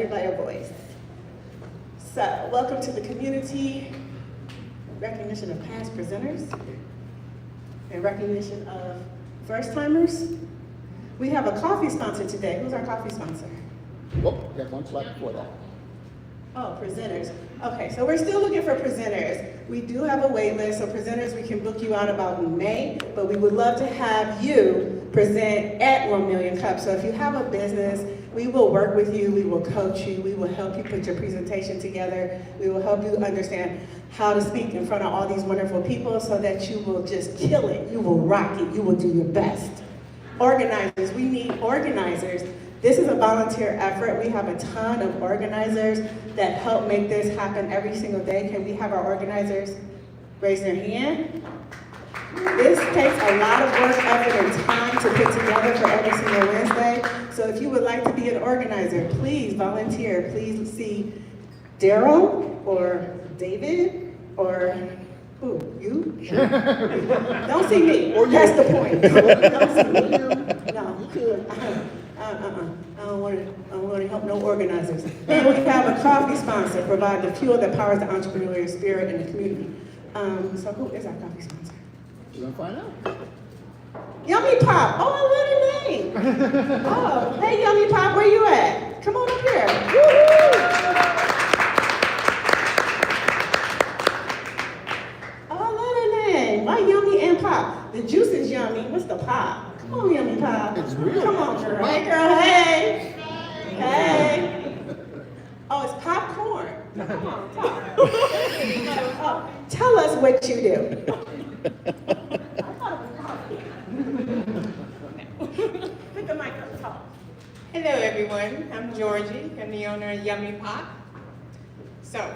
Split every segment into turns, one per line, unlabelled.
separated by a voice. So, welcome to the community recognition of past presenters and recognition of first-timers. We have a coffee sponsor today. Who's our coffee sponsor?
Oh, got one slide before that.
Oh, presenters. Okay, so we're still looking for presenters. We do have a wait list, so presenters, we can book you out about in May, but we would love to have you present at 1 Million Cups. So if you have a business, we will work with you, we will coach you, we will help you put your presentation together, we will help you understand how to speak in front of all these wonderful people so that you will just kill it, you will rock it, you will do your best. Organizers, we need organizers. This is a volunteer effort. We have a ton of organizers that help make this happen every single day. Can we have our organizers raise their hand? This takes a lot of work, effort, and time to put together for every single Wednesday. So if you would like to be an organizer, please volunteer. Please see Darrell or David or who? You? Don't see me. That's the point. Don't see me. No. I don't want to help no organizers. And we have a coffee sponsor, provide the fuel that powers the entrepreneurial spirit in the community. So who is our coffee sponsor?
We're gonna find out.
Yummy Pop. Oh, I love the name. Oh, hey Yummy Pop, where you at? Come on up here. Woo-hoo. Oh, I love the name. Why Yummy and Pop? The juice is yummy. What's the pop? Come on, Yummy Pop.
It's real.
Come on, girl. Hey, girl. Hey. Hey. Oh, it's popcorn. Come on, talk. Oh, tell us what you do. I thought it was coffee. Pick the mic up, talk.
Hello everyone, I'm Georgie. I'm the owner of Yummy Pop. So,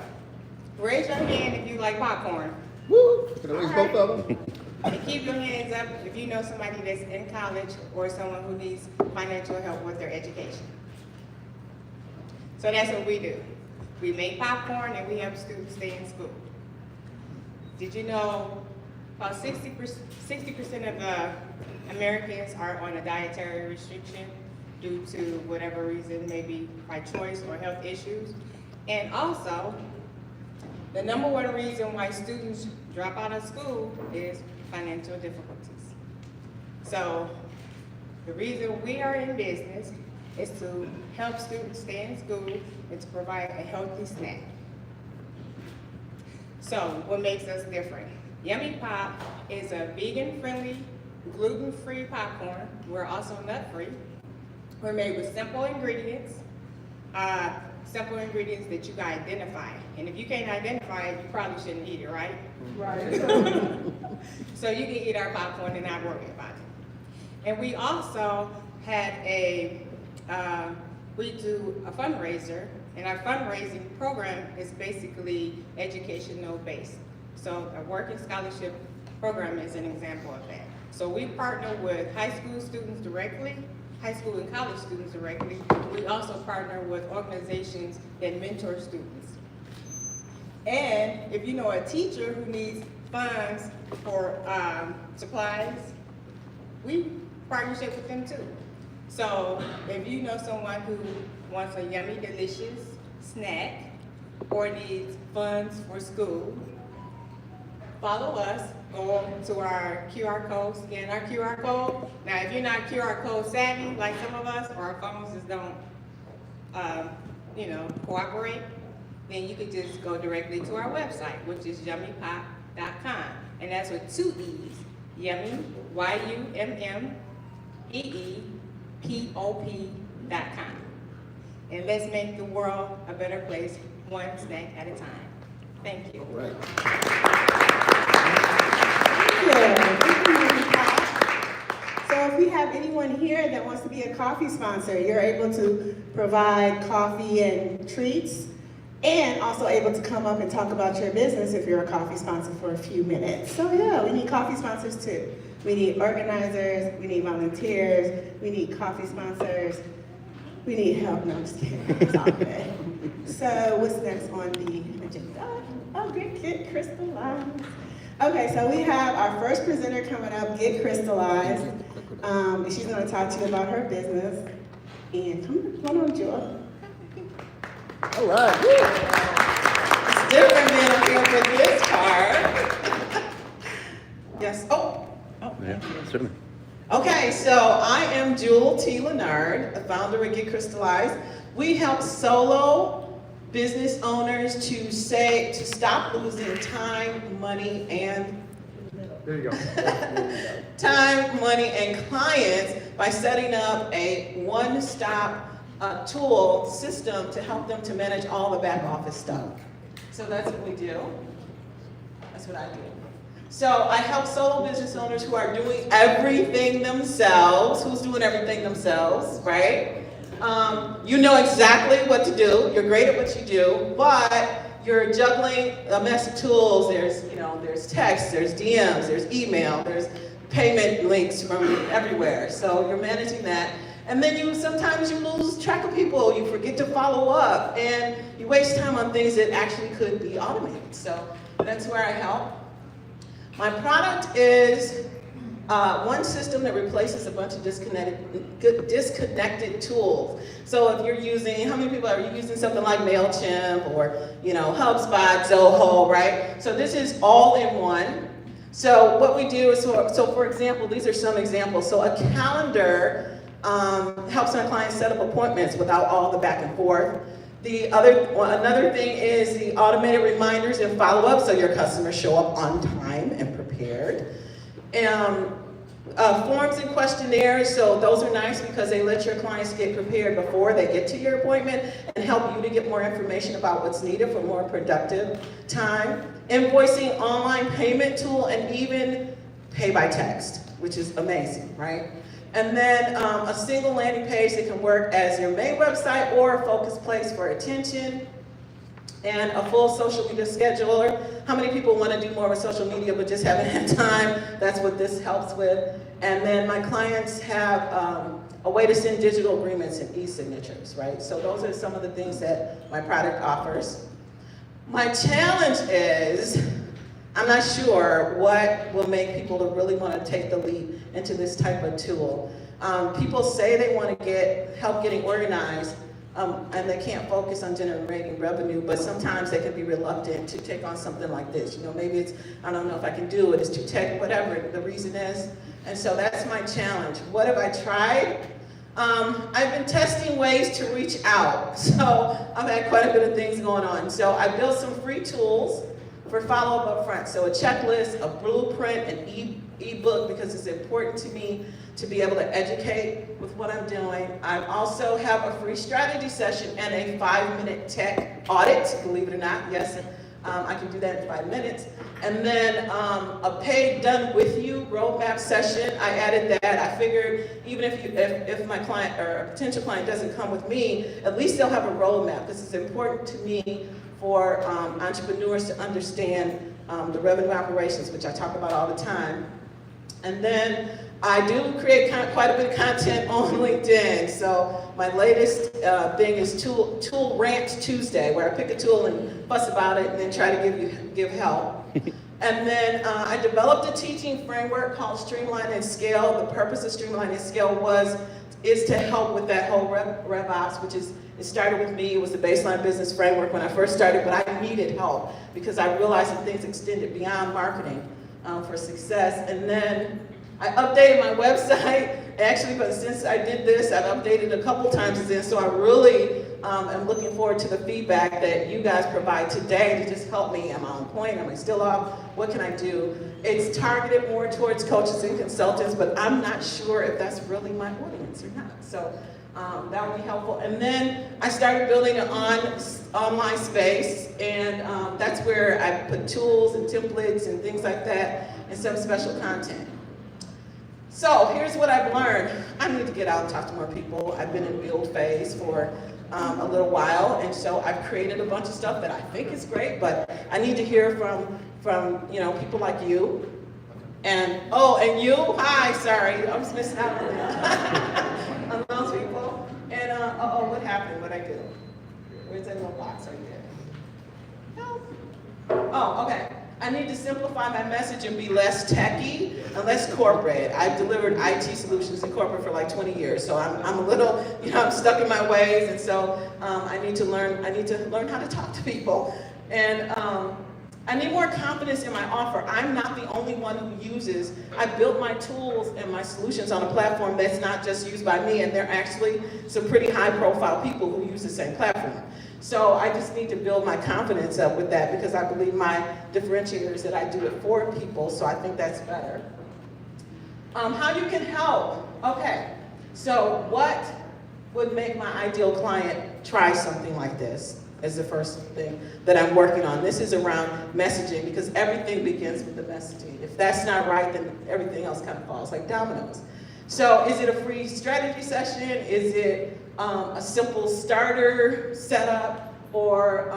raise your hand if you like popcorn.
Woo! Can I raise both of them?
And keep your hands up if you know somebody that's in college or someone who needs financial help with their education. So that's what we do. We make popcorn and we help students stay in school. Did you know about 60% of Americans are on a dietary restriction due to whatever reason, maybe by choice or health issues? And also, the number one reason why students drop out of school is financial difficulties. So the reason we are in business is to help students stay in school and to provide a healthy snack. So what makes us different? Yummy Pop is a vegan-friendly, gluten-free popcorn. We're also nut-free. We're made with simple ingredients that you can identify. And if you can't identify it, you probably shouldn't eat it, right?
Right.
So you can eat our popcorn and not worry about it. And we also have we do a fundraiser, and our fundraising program is basically educational based. So a working scholarship program is an example of that. So we partner with high school students directly, high school and college students directly. We also partner with organizations that mentor students. And if you know a teacher who needs funds for supplies, we partnership with them too. So if you know someone who wants a yummy, delicious snack or needs funds for school, follow us, go to our QR code, scan our QR code. Now, if you're not QR code savvy, like some of us, or our phones just don't, cooperate, then you could just go directly to our website, which is yummypop.com. And that's with 2 E's, yummy, YUMMEEPOP.com. And let's make the world a better place, one snack at a time. Thank you.
All right.
So if we have anyone here that wants to be a coffee sponsor, you're able to provide coffee and treats, and also able to come up and talk about your business if you're a coffee sponsor for a few minutes. So yeah, we need coffee sponsors too. We need organizers, we need volunteers, we need coffee sponsors, we need help. No, I'm just kidding. It's all good. So what's next on the agenda? Oh, get crystallized. Okay, so we have our first presenter coming up, Get Crystallized. She's going to talk to you about her business. And come on, Joy.
All right. Woo.
It's different than up here for this card. Yes, oh,
Yeah, certainly.
okay, so I am Jewel T. Leonard, the founder of Get Crystallized. We help solo business owners to stop losing time, money, and
There you go.
time, money, and clients by setting up a one-stop tool system to help them to manage all the back office stuff. So that's what we do. That's what I do. So I help solo business owners who are doing everything themselves. Who's doing everything themselves, right? You know exactly what to do. You're great at what you do, but you're juggling a mess of tools. There's text, there's DMs, there's email, there's payment links from everywhere. So you're managing that. And then sometimes you lose track of people. You forget to follow up, and you waste time on things that actually could be automated. So that's where I help. My product is one system that replaces a bunch of disconnected tools. So if you're using, how many people are you using something like MailChimp or HubSpot, Zoho, right? So this is all in one. So what we do is, so for example, these are some examples. So a calendar helps our clients set up appointments without all the back and forth. Another thing is the automated reminders and follow-up, so your customers show up on time and prepared. Forms and questionnaires, so those are nice because they let your clients get prepared before they get to your appointment and help you to get more information about what's needed for more productive time. Invoicing, online payment tool, and even pay by text, which is amazing, right? And then a single landing page that can work as your main website or a focus place for attention, and a full social media scheduler. How many people want to do more with social media but just haven't had time? That's what this helps with. And then my clients have a way to send digital agreements and e-signatures, right? So those are some of the things that my product offers. My challenge is, I'm not sure what will make people to really want to take the leap into this type of tool. People say they want to get help getting organized, and they can't focus on generating revenue, but sometimes they can be reluctant to take on something like this. Maybe it's, I don't know if I can do it, it's too tech, whatever the reason is. And so that's my challenge. What have I tried? I've been testing ways to reach out. So I've had quite a bit of things going on. So I built some free tools for follow-up up front. So a checklist, a blueprint, an e-book, because it's important to me to be able to educate with what I'm doing. I also have a free strategy session and a 5-minute tech audit, believe it or not. Yes, I can do that in 5 minutes. And then a paid done with you roadmap session. I added that. I figured even if my client or a potential client doesn't come with me, at least they'll have a roadmap, because it's important to me for entrepreneurs to understand the revenue operations, which I talk about all the time. And then I do create quite a bit of content on LinkedIn. So my latest thing is Tool Rant Tuesday, where I pick a tool and fuss about it and then try to give help. And then I developed a teaching framework called Streamline and Scale. The purpose of Streamline and Scale is to help with that whole RevOps, which is, it started with me. It was the baseline business framework when I first started, but I needed help because I realized that things extended beyond marketing for success. And then I updated my website. Actually, but since I did this, I've updated a couple times since then, so I really am looking forward to the feedback that you guys provide today to just help me. Am I on point? Am I still off? What can I do? It's targeted more towards coaches and consultants, but I'm not sure if that's really my audience or not. So that would be helpful. And then I started building an online space, and that's where I put tools and templates and things like that, and some special content. So here's what I've learned. I need to get out and talk to more people. I've been in build phase for a little while, and so I've created a bunch of stuff that I think is great, but I need to hear from people like you. And and you, hi, sorry, I was missing out on those people. And what happened? What I do? Where's that little box right there? Help. Oh, okay. I need to simplify my message and be less techy and less corporate. I've delivered IT solutions in corporate for like 20 years, so I'm a little, I'm stuck in my ways, and so I need to learn how to talk to people. And I need more confidence in my offer. I'm not the only one who uses. I built my tools and my solutions on a platform that's not just used by me, and there are actually some pretty high-profile people who use the same platform. So I just need to build my confidence up with that, because I believe my differentiator is that I do it for people, so I think that's better. How you can help. Okay, so what would make my ideal client try something like this? Is the first thing that I'm working on. This is around messaging, because everything begins with the messaging. If that's not right, then everything else kind of falls like dominoes. So is it a free strategy session? Is it a simple starter setup, or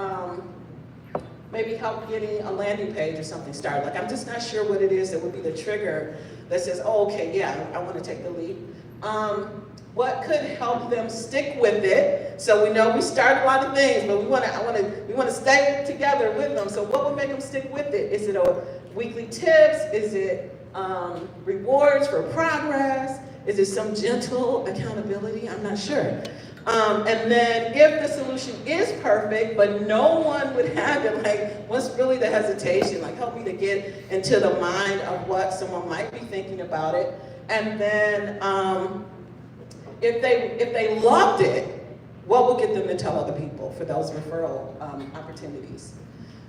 maybe help getting a landing page or something started? Like, I'm just not sure what it is that would be the trigger that says, oh, okay, yeah, I want to take the leap. What could help them stick with it? So we know we start a lot of things, but we want to stay together with them. So what would make them stick with it? Is it a weekly tips? Is it rewards for progress? Is it some gentle accountability? I'm not sure. And then if the solution is perfect, but no one would have it, like, what's really the hesitation? Like, help me to get into the mind of what someone might be thinking about it. And then if they loved it, what will get them to tell other people for those referral opportunities?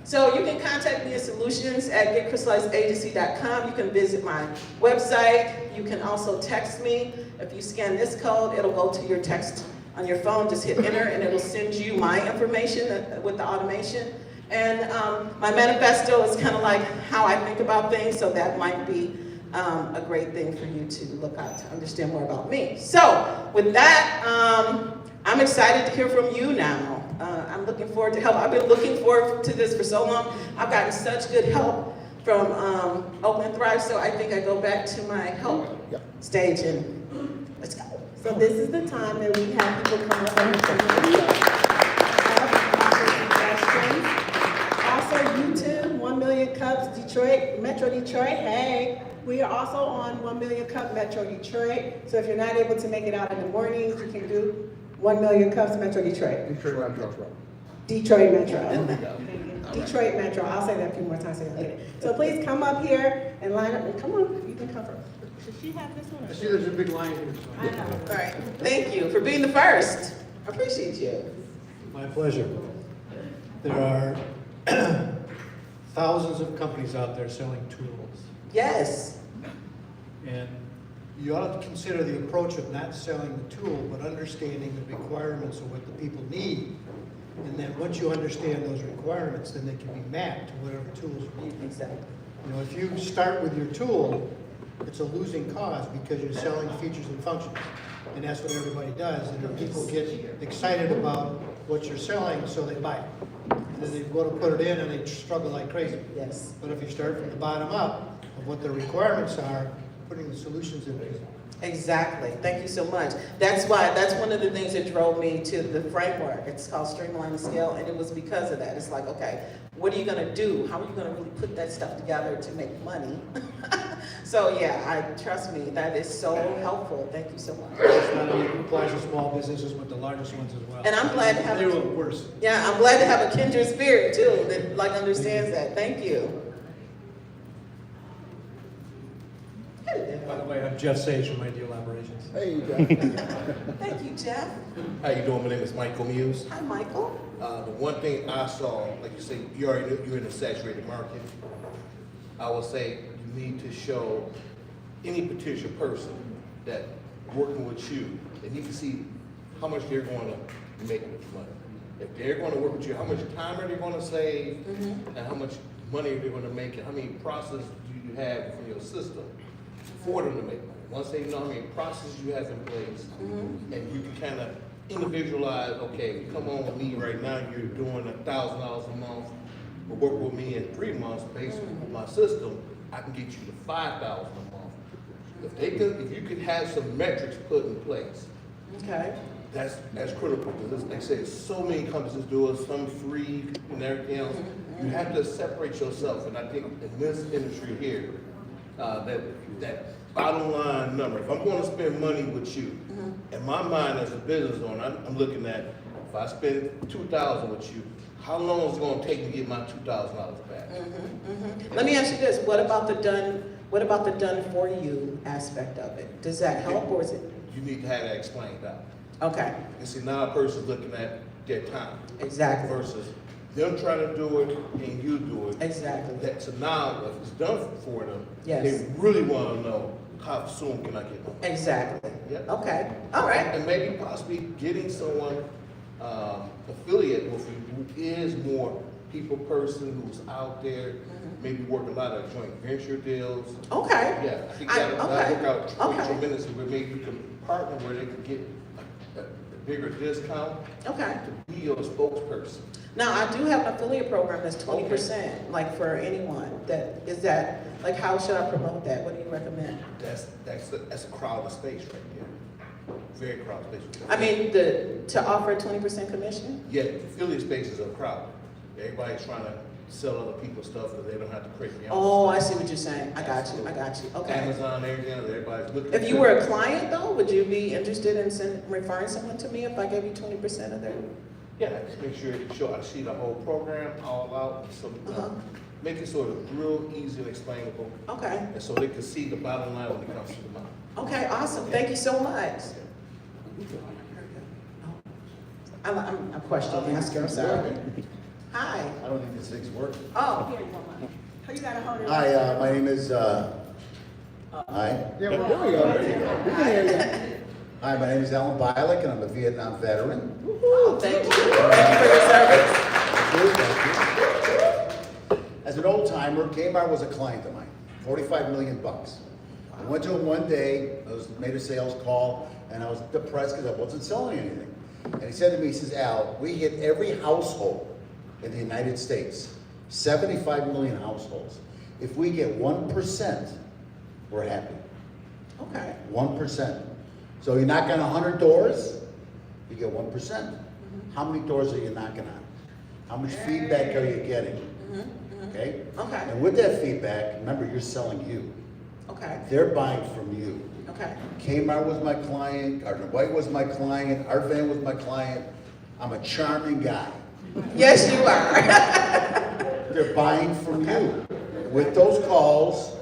So you can contact me at solutions@getcrystallizedAgency.com. You can visit my website. You can also text me. If you scan this code, it'll go to your text on your phone. Just hit enter and it'll send you my information with the automation. And my manifesto is kind of like how I think about things, so that might be a great thing for you to look at to understand more about me. So with that, I'm excited to hear from you now. I'm looking forward to help. I've been looking forward to this for so long. I've gotten such good help from Oakland Thrive, so I think I go back to my help stage and let's go.
So this is the time that we have people come up and offer suggestions. Also YouTube, 1 Million Cups, Metro Detroit, hey. We are also on 1 Million Cup Metro Detroit. So if you're not able to make it out in the mornings, you can do 1 Million Cups Metro Detroit.
Detroit Metro.
Detroit Metro. Detroit Metro. I'll say that a few more times so you'll get it. So please come up here and line up. And come on, you can cover. Should she have this one?
I see there's a big line here.
I know.
All right, thank you for being the first. I appreciate you.
My pleasure. There are thousands of companies out there selling tools.
Yes.
And you ought to consider the approach of not selling the tool, but understanding the requirements of what the people need. And then once you understand those requirements, then they can be mapped to whatever tools you need.
Exactly.
You know, if you start with your tool, it's a losing cause because you're selling features and functions. And that's what everybody does. And then people get excited about what you're selling, so they buy it. And then they go to put it in and they struggle like crazy.
Yes.
But if you start from the bottom up of what the requirements are, putting the solutions in place.
Exactly. Thank you so much. That's one of the things that drove me to the framework. It's called Streamline and Scale, and it was because of that. It's like, okay, what are you going to do? How are you going to really put that stuff together to make money? So yeah, trust me, that is so helpful. Thank you so much.
It's not only applies to small businesses, but the largest ones as well.
And I'm glad to have
They were worse.
Yeah, I'm glad to have a kindred spirit too that like understands that. Thank you.
By the way, I'm Jeff Sage from Ideal Operations.
Hey, Jeff.
Thank you, Jeff.
How you doing? My name is Michael Muse.
Hi, Michael.
The one thing I saw, like you say, you already knew you're in a saturated market. I will say you need to show any potential person that working with you, they need to see how much they're going to make with your money. If they're going to work with you, how much time are they going to save, and how much money are they going to make, and how many processes do you have in your system for them to make money. Once they know how many processes you have in place, and you can kind of individualize, okay, if you come on with me right now, you're doing $1,000 a month, but work with me in 3 months based on my system, I can get you to $5,000 a month. If you could have some metrics put in place,
Okay.
that's critical, because like I say, so many companies do it, some free and everything else. You have to separate yourself, and I think in this industry here, that bottom line number, if I'm gonna spend money with you, in my mind as a business owner, I'm looking at, if I spend $2,000 with you, how long is it gonna take to get my $2,000 back?
Let me ask you this, what about the done for you aspect of it? Does that help, or is it?
You need to have that explained out.
Okay,
And see, now a person's looking at their time
exactly,
versus them trying to do it and you do it.
exactly.
That, so now, if it's done for them,
Yes.
they really wanna know, how soon can I get my money?
Exactly.
Yeah.
Okay, all right.
And maybe possibly getting someone, affiliate with you who is more people person, who's out there, maybe work a lot of joint venture deals.
Okay.
Yeah, I think
okay.
that'll work out
Okay.
tremendously, where maybe you can partner where they could get a bigger discount
Okay.
to be your spokesperson.
Now, I do have an affiliate program that's 20%, like for anyone. Is that, like, how should I promote that? What do you recommend?
That's a crowded space right there. Very crowded space.
I mean, to offer a 20% commission?
Yeah, affiliate spaces are crowded. Everybody's trying to sell other people's stuff because they don't have to create their own
Oh, I
stuff.
see what you're saying. I got you. Okay.
Amazon, everything, everybody's looking.
If you were a client though, would you be interested in referring someone to me if I gave you 20% of their?
Yeah, just make sure I see the whole program all out, so, make it sort of real easy and explainable,
Okay.
and so they can see the bottom line when it comes to the money.
Okay, awesome. Thank you so much. I'm a question asker, I'm sorry. Hi.
I don't think this thing's working.
Oh,
Oh, you gotta hold it.
Hi, my name is, hi.
Yeah, well, there we go. We can hear you.
Hi, my name is Alan Bialik, and I'm a Vietnam veteran.
oh, thank you. Thank you for your service.
Thank you. As an old timer, Kmart was a client of mine, 45 million bucks. I went to him one day, made a sales call, and I was depressed because I wasn't selling anything. And he said to me, he says, Al, we hit every household in the United States, 75 million households. If we get 1%, we're happy.
Okay.
1%. So you knock on 100 doors, you get 1%. How many doors are you knocking on? How much feedback are you getting? Okay?
Okay.
And with that feedback, remember, you're selling you.
Okay.
They're buying from you.
Okay.
Kmart was my client, Gardner White was my client, Art Van was my client. I'm a charming guy.
Yes, you are.
They're buying from you. With those calls,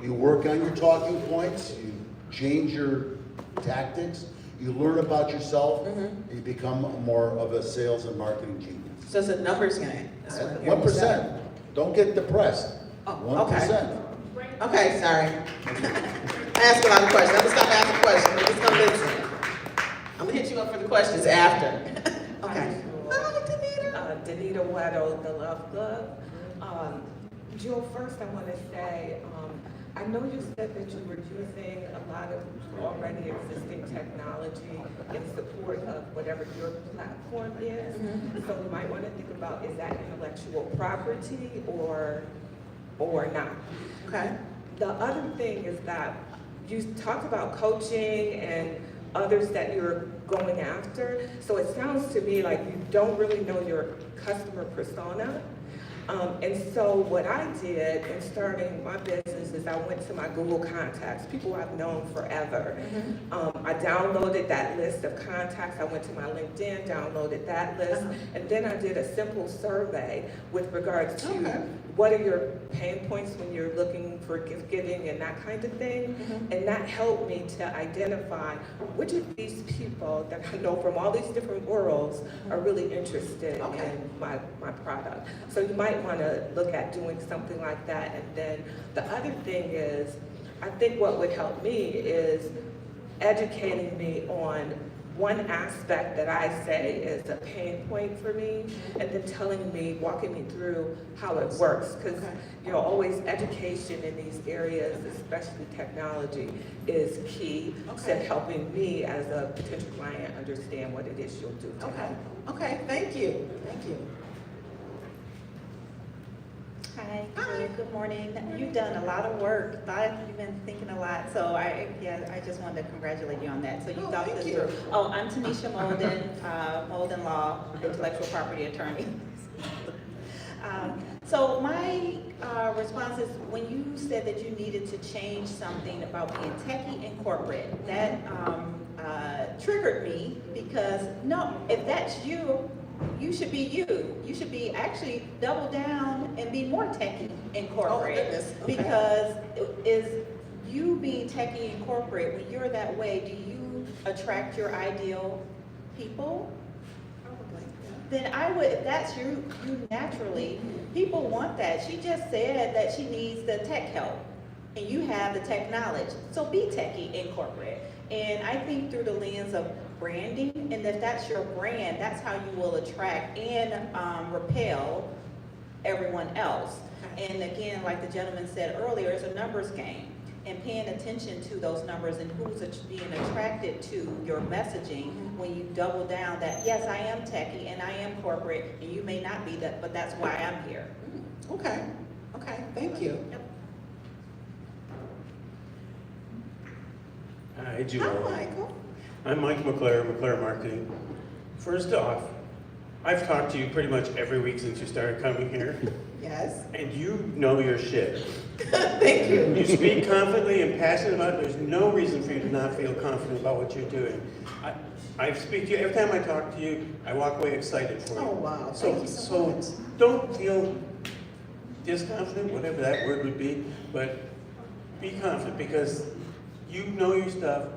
you work on your talking points, you change your tactics, you learn about yourself, you become more of a sales and marketing genius.
So it's a numbers game. That's what I'm hearing you say.
1%. Don't get depressed.
Oh,
1%.
Okay, sorry. Ask a lot of questions. I'm gonna stop asking questions. I'm just gonna listen. I'm gonna hit you up for the questions after. Okay. Hi, Danita.
Danita Weddle, the Love Glove. Jill, first I want to say, I know you said that you were using a lot of already existing technology in support of whatever your platform is. So you might want to think about, is that intellectual property or not?
Okay.
The other thing is that you talked about coaching and others that you're going after. So it sounds to me like you don't really know your customer persona. And so what I did in starting my business is I went to my Google contacts, people I've known forever. I downloaded that list of contacts. I went to my LinkedIn, downloaded that list, and then I did a simple survey with regards to what are your pain points when you're looking for gift giving and that kind of thing. And that helped me to identify which of these people that I know from all these different worlds are really interested in my product. So you might want to look at doing something like that. And then the other thing is, I think what would help me is educating me on one aspect that I say is a pain point for me, and then telling me, walking me through how it works. Because always education in these areas, especially technology, is key to helping me as a potential client understand what it is you'll do to help.
Okay, thank you. Thank you.
Hi, good morning. You've done a lot of work. Thought you've been thinking a lot. So I just wanted to congratulate you on that. So you thought this through. Oh, I'm Tanisha Molden, Molden Law, intellectual property attorney. So my response is, when you said that you needed to change something about being techie and corporate, that triggered me, because no, if that's you, you should be you. You should be actually double down and be more techie and corporate.
goodness. Okay.
Because is you being techie and corporate, when you're that way, do you attract your ideal people? Then I would, if that's you naturally, people want that. She just said that she needs the tech help, and you have the tech knowledge. So be techie and corporate. And I think through the lens of branding, and if that's your brand, that's how you will attract and repel everyone else. And again, like the gentleman said earlier, it's a numbers game. And paying attention to those numbers and who's being attracted to your messaging when you double down that, yes, I am techie and I am corporate, and you may not be that, but that's why I'm here.
Okay, thank you.
Yep.
Hi, Joel.
Hi, Michael.
I'm Mike McClure, McClure Marketing. First off, I've talked to you pretty much every week since you started coming here,
Yes,
and you know your shit.
thank you.
You speak confidently and passionate about it. There's no reason for you to not feel confident about what you're doing. I speak to you, every time I talk to you, I walk away excited for you.
Oh, wow.
So,
Thank you so much.
don't feel disconfident, whatever that word would be, but be confident, because you know your stuff,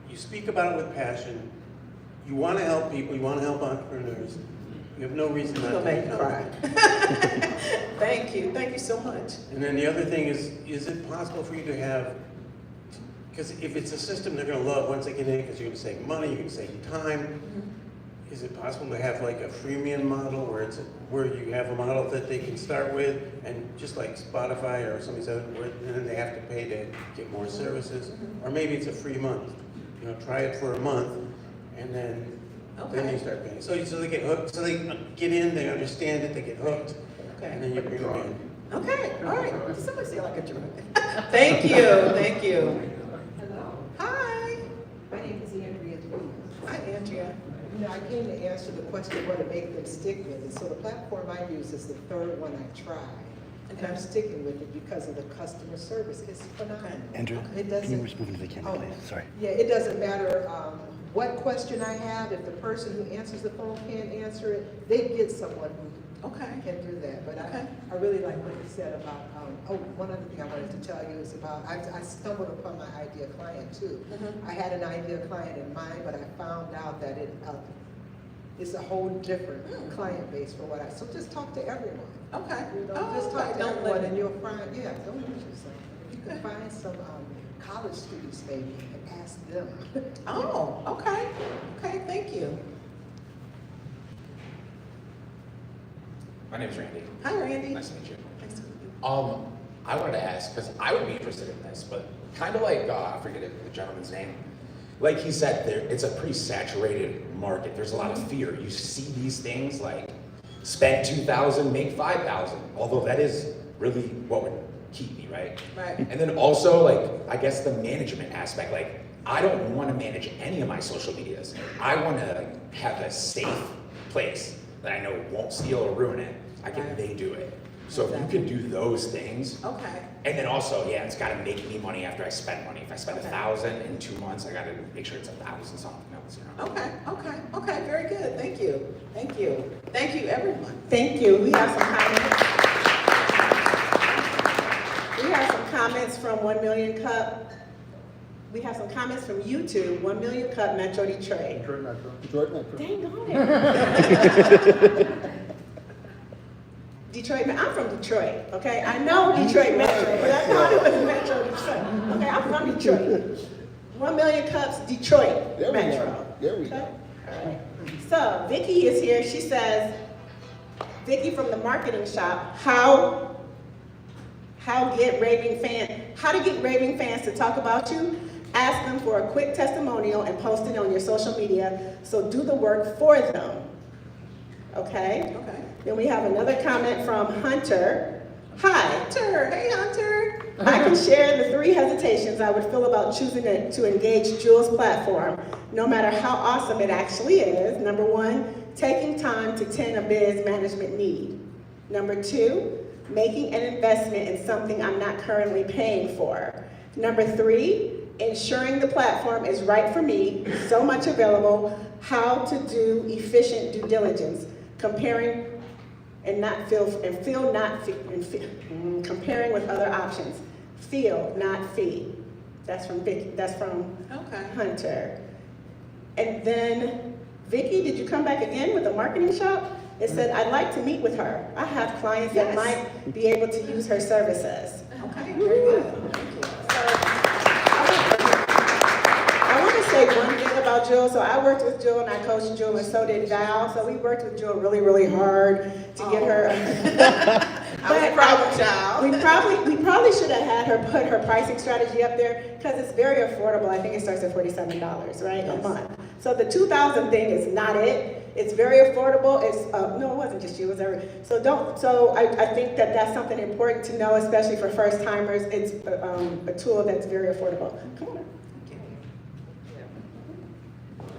you speak about it with passion, you want to help people, you want to help entrepreneurs. You have no reason not
You'll
to
make
be
me
confident.
cry. Thank you so much.
And then the other thing is it possible for you to have, because if it's a system they're going to love once they get in, because you're going to save money, you're going to save time, is it possible to have like a freemium model where you have a model that they can start with, and just like Spotify or something, and then they have to pay to get more services? Or maybe it's a free month. You know, try it for a month, and then you start paying. So they get hooked, so they get in, they understand it, they get hooked, and then you bring them in.
Okay, all right. Somebody say like a drug. Thank you. Hi.
My name is Andrea Louise.
Hi, Andrea.
You know, I came to answer the question, what to make them stick with it. So the platform I use is the third one I tried. And I'm sticking with it because of the customer service. It's phenomenal.
Andrew,
It
can you
doesn't,
just move into the camera, please? Sorry.
yeah, it doesn't matter what question I have. If the person who answers the phone can't answer it, they get someone who can do that. But I really like what you said about, one other thing I wanted to tell you is about, I stumbled upon my idea client too. I had an idea client in mind, but I found out that it's a whole different client base for what so just talk to everyone.
Okay.
You know, just talk to
Don't
everyone
limit.
and you'll find, don't lose yourself. You can find some college students maybe and ask them.
Oh, okay, thank you.
My name is Randy.
Hi, Randy.
Nice to meet you.
Nice to meet you.
I wanted to ask, because I would be interested in this, but kind of like, I forget the gentleman's name. Like he said, it's a pretty saturated market. There's a lot of fear. You see these things like spend $2,000, make $5,000, although that is really what would keep me, right?
Right.
And then also, like, I guess the management aspect, like, I don't want to manage any of my social medias. I want to have a safe place that I know won't steal or ruin it. They do it. So if you can do those things,
Okay.
and then also, it's got to make me money after I spend money. If I spend $1,000 in 2 months, I got to make sure it's 1,000 something else.
Okay, very good. Thank you, everyone.
Thank you. We have some comments. We have some comments from 1 Million Cup. We have some comments from YouTube, 1 Million Cup Metro Detroit.
DetroitMetro.
Dang on it. I'm from Detroit, okay? I know DetroitMetro, but I thought it was Metro Detroit. Okay, I'm from Detroit. 1 Million Cups, Detroit
There we
Metro.
go. There we
Okay?
go.
All right. So Vicky is here. She says, Vicky from the marketing shop, how to get raving fans to talk about you. Ask them for a quick testimonial and post it on your social media. So do the work for them. Okay? Then we have another comment from Hunter. Hi.
Hunter, hey Hunter.
I can share the 3 hesitations I would feel about choosing to engage Jules' platform, no matter how awesome it actually is. Number 1, taking time to tend a biz management need. Number 2, making an investment in something I'm not currently paying for. Number 3, ensuring the platform is right for me, so much available, how to do efficient due diligence, comparing comparing with other options. Feel, not fee. That's from Vicky, that's from Hunter. And then, Vicky, did you come back again with the marketing shop? It said, I'd like to meet with her. I have clients that might be able to use her services.
Okay, very good.
I want to say one thing about Jewel. So I worked with Jewel and I coached Jewel, and so did Val. So we worked with Jewel really, really hard to get her.
I was a problem child.
We probably should have had her put her pricing strategy up there because it's very affordable. I think it starts at $47, right, a month. So the 2,000 thing is not it. It's very affordable. It's no, it wasn't just you. It was every. So don't. So I think that that's something important to know, especially for first timers. It's a tool that's very affordable. Come on.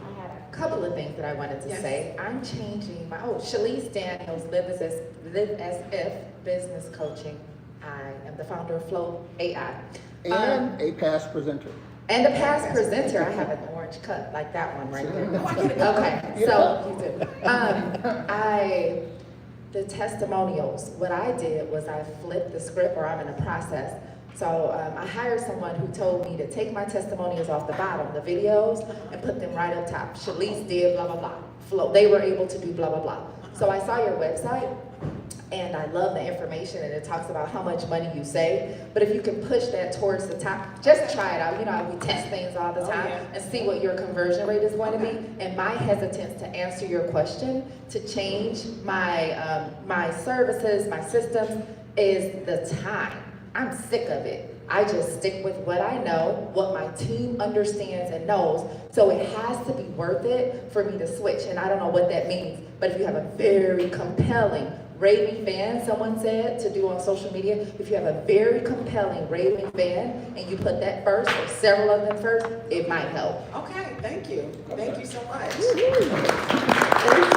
I had a couple of things that I wanted to say. I'm changing my, Shalise Daniels, Live as If Business Coaching. I am the founder of Flow AI.
And a past presenter.
And a past presenter. I have an orange cut like that one right there. Okay, so you do. The testimonials, what I did was I flipped the script, or I'm in the process. So I hired someone who told me to take my testimonials off the bottom, the videos, and put them right up top. Shalise did blah, blah, blah. Flow, they were able to do blah, blah, blah. So I saw your website, and I love the information, and it talks about how much money you save. But if you can push that towards the top, just try it out. You know how we test things all the time and see what your conversion rate is going to be. And my hesitance to answer your question, to change my, my services, my systems, is the time. I'm sick of it. I just stick with what I know, what my team understands and knows. So it has to be worth it for me to switch. And I don't know what that means, but if you have a very compelling raving fan, someone said, to do on social media, if you have a very compelling raving fan and you put that first, or several of them first, it might help.
Okay, thank you. Thank you so much.
Thank you. Thank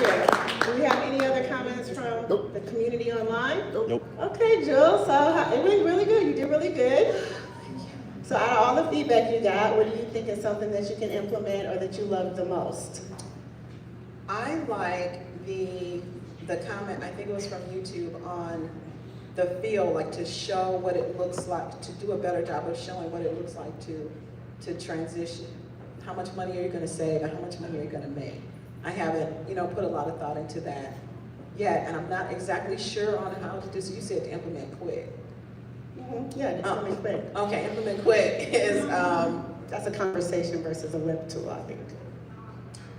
you. Do we have any other comments from the community online?
Nope.
Okay, Jill, so it went really good. You did really good. So out of all the feedback you got, what do you think is something that you can implement or that you love the most?
I like the comment, I think it was from YouTube, on the feel, like to show what it looks like, to do a better job of showing what it looks like to transition. How much money are you going to save and how much money are you going to make? I haven't, put a lot of thought into that yet, and I'm not exactly sure on how to do. So you said to implement quick.
Yeah, implement quick.
Okay, implement quick is
that's a conversation versus a web tool, I think.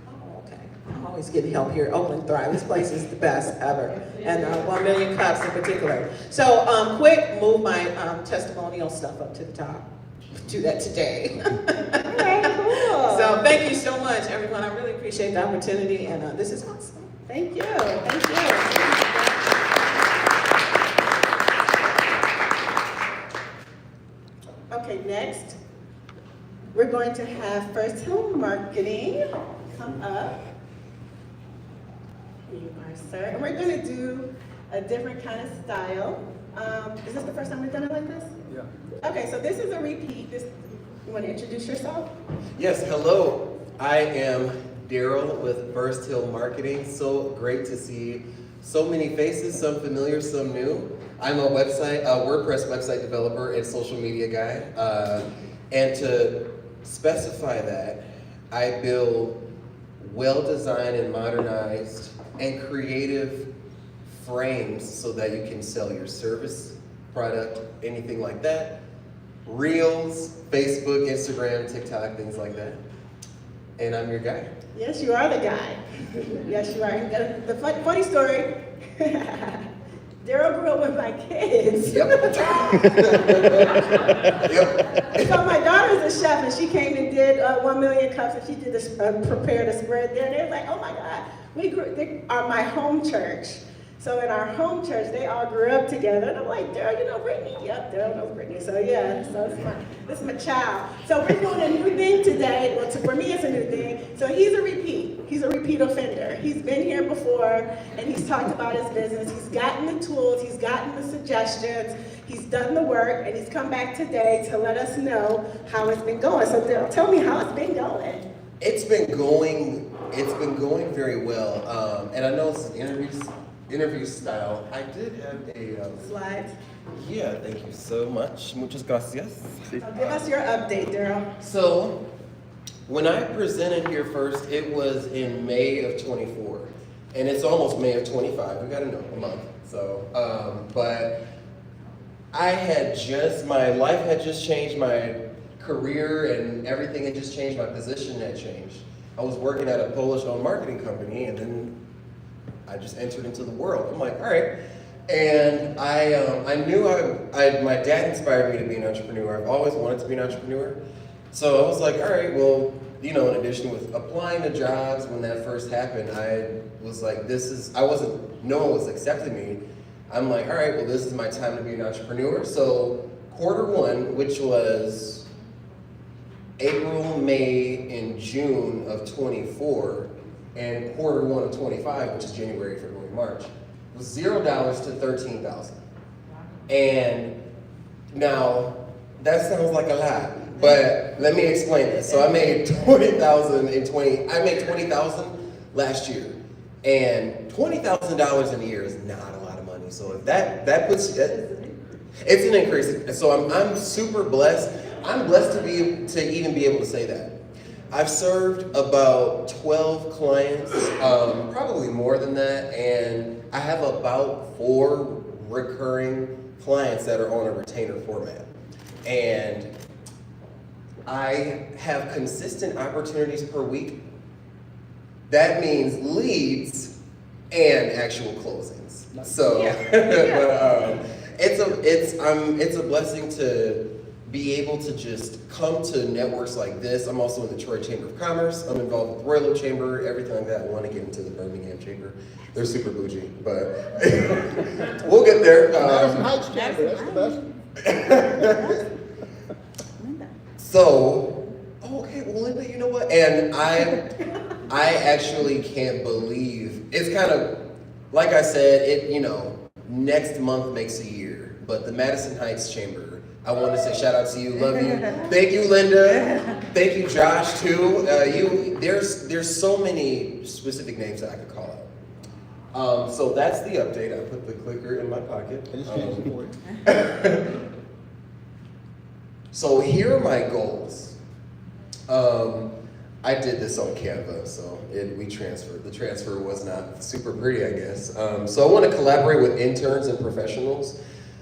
Oh, okay. I'm always getting help here. Oakland Thrive. This place is the best ever, and 1 million cups in particular. So quick, move my testimonial stuff up to the top. Do that today.
Okay, cool.
So thank you so much, everyone. I really appreciate the opportunity, and this is awesome.
Thank you. Thank you. Okay, next, we're going to have First Hill Marketing come up. Here you are, sir. And we're going to do a different kind of style. Is this the first time we've done it like this?
Yeah.
Okay, so this is a repeat. You want to introduce yourself?
Yes, hello. I am Darrell with First Hill Marketing. So great to see so many faces, some familiar, some new. I'm a WordPress website developer and social media guy. And to specify that, I build well-designed and modernized and creative frames so that you can sell your service, product, anything like that. Reels, Facebook, Instagram, TikTok, things like that. And I'm your guy.
Yes, you are the guy. Yes, you are. The funny story, Darrell grew up with my kids.
Yep. Yep.
So my daughter's a chef, and she came and did 1 million cups, and she did this, prepared a spread there. And they were like, oh my God, they are my home church. So in our home church, they all grew up together. And I'm like, Darrell, you know Brittany? Yep, Darrell knows Brittany. So yeah, so this is my child. So we're doing a new thing today. Well, for me, it's a new thing. So he's a repeat. He's a repeat offender. He's been here before, and he's talked about his business. He's gotten the tools. He's gotten the suggestions. He's done the work, and he's come back today to let us know how it's been going. So Darrell, tell me how it's been going.
It's been going very well. And I know it's an interview style. I did have a
Slides.
Yeah, thank you so much. Muchas gracias.
So give us your update, Darrell.
So, when I presented here first, it was in May of 24, and it's almost May of 25. We got a month. So, but my life had just changed, my career and everything had just changed, my position had changed. I was working at a Polish-owned marketing company, and then I just entered into the world. I'm like, all right. And I knew my dad inspired me to be an entrepreneur. I've always wanted to be an entrepreneur. So I was like, all right, well, in addition with applying to jobs when that first happened, I was like, no one was accepting me. I'm like, all right, well, this is my time to be an entrepreneur. So Q1, which was April, May, and June of 24, and Q1 of 25, which is January, February, March, was $0 to $13,000. And now that sounds like a lot, but let me explain this. So I made I made $20,000 last year, and $20,000 in a year is not a lot of money. So if that puts it's an increase. So I'm super blessed. I'm blessed to even be able to say that. I've served about 12 clients, probably more than that, and I have about 4 recurring clients that are on a retainer format. And I have consistent opportunities per week. That means leads and actual closings. So, it's a blessing to be able to just come to networks like this. I'm also in the Detroit Chamber of Commerce. I'm involved with Royal Chamber, everything like that. I want to get into the Birmingham Chamber. They're super bougie, but we'll get there.
Madison Heights Chamber, that's the best.
So, okay, well, Linda, you know what? And I actually can't believe, it's kind of, like I said, next month makes a year, but the Madison Heights Chamber, I want to say shout out to you, love you. Thank you, Linda. Thank you, Josh, too. There's so many specific names that I could call out. So that's the update. I put the clicker in my pocket.
I just changed it for you.
So here are my goals. I did this on Canva, so we transferred. The transfer was not super pretty, I guess. So I want to collaborate with interns and professionals,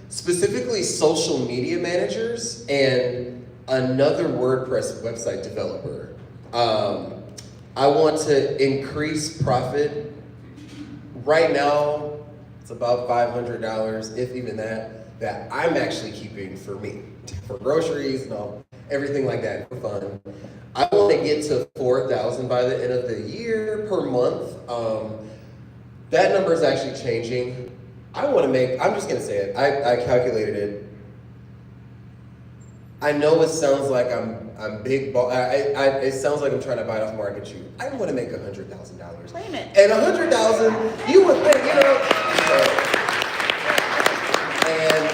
specifically social media managers and another WordPress website developer. I want to increase profit. Right now, it's about $500, if even that I'm actually keeping for me, for groceries and everything like that, for fun. I want to get to $4,000 by the end of the year per month. That number is actually changing. I'm just gonna say it, I calculated it. I know it sounds like I'm big ball, it sounds like I'm trying to bite off Market you. I want to make $100,000.
Wait a minute.
And $100,000, you would think, and